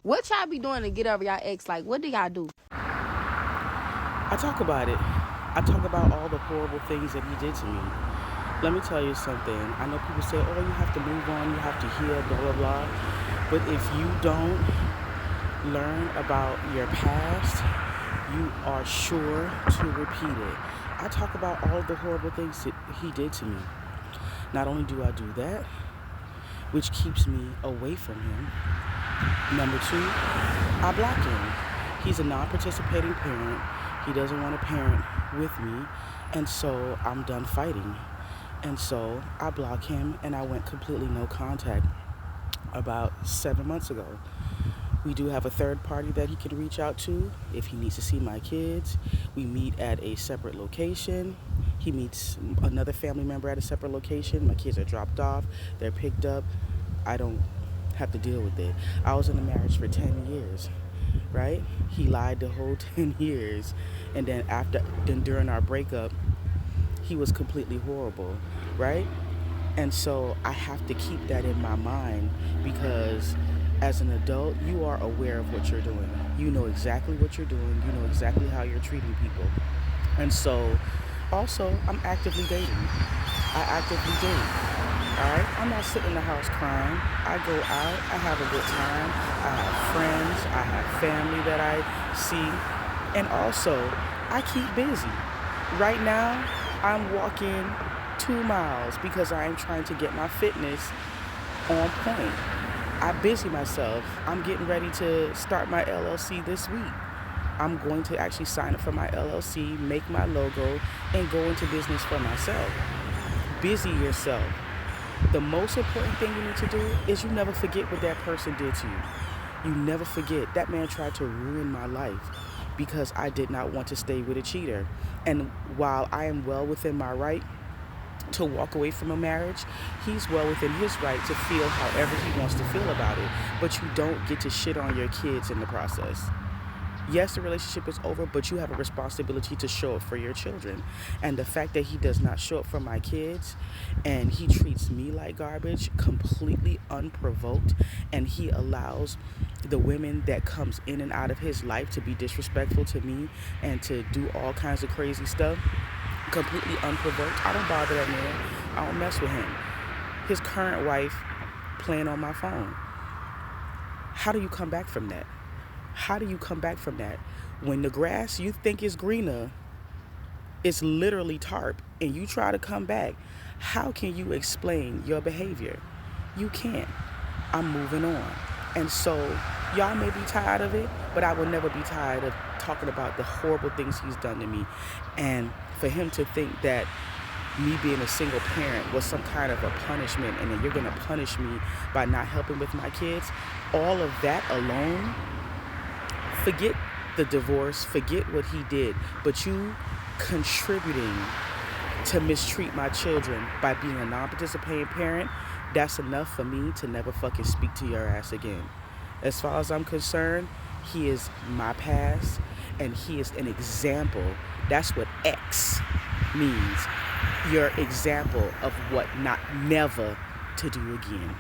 What y'all be doing to get over y'all ex? Like, what do y'all do? I talk about it. I talk about all the horrible things that he did to me. Let me tell you something. I know people say, oh, you have to move on, you have to heal, blah, blah, blah. But if you don't learn about your past, you are sure to repeat it. I talk about all the horrible things that he did to me. Not only do I do that, which keeps me away from him, number two, I block him. He's a non-participating parent. He doesn't want to parent with me, and so I'm done fighting. And so I block him, and I went completely no contact about 7 months ago. We do have a third party that he can reach out to if he needs to see my kids. We meet at a separate location. He meets another family member at a separate location. My kids are dropped off. They're picked up. I don't have to deal with it. I was in a marriage for 10 years, right? He lied the whole 10 years. And then during our breakup, he was completely horrible, right? And so I have to keep that in my mind because as an adult, you are aware of what you're doing. You know exactly what you're doing. You know exactly how you're treating people. And so also, I'm actively dating. I actively date. All right? I'm not sitting in the house crying. I go out. I have a good time. I have friends. I have family that I see. And also, I keep busy. Right now, I'm walking 2 miles because I am trying to get my fitness on point. I busy myself. I'm getting ready to start my LLC this week. I'm going to actually sign up for my LLC, make my logo, and go into business for myself. Busy yourself. The most important thing you need to do is you never forget what that person did to you. You never forget. That man tried to ruin my life because I did not want to stay with a cheater. And while I am well within my right to walk away from a marriage, he's well within his right to feel however he wants to feel about it. But you don't get to shit on your kids in the process. Yes, the relationship is over, but you have a responsibility to show up for your children. And the fact that he does not show up for my kids and he treats me like garbage, completely unprovoked, and he allows the women that comes in and out of his life to be disrespectful to me and to do all kinds of crazy stuff, completely unprovoked. I don't bother that man. I don't mess with him. His current wife playing on my phone. How do you come back from that? How do you come back from that? When the grass you think is greener, it's literally tarp, and you try to come back, how can you explain your behavior? You can't. I'm moving on. And so y'all may be tired of it, but I will never be tired of talking about the horrible things he's done to me. And for him to think that me being a single parent was some kind of a punishment and then you're going to punish me by not helping with my kids, all of that alone, forget the divorce, forget what he did, but you contributing to mistreat my children by being a non-participating parent, that's enough for me to never fucking speak to your ass again. As far as I'm concerned, he is my past and he is an example. That's what X means. Your example of what not never to do again.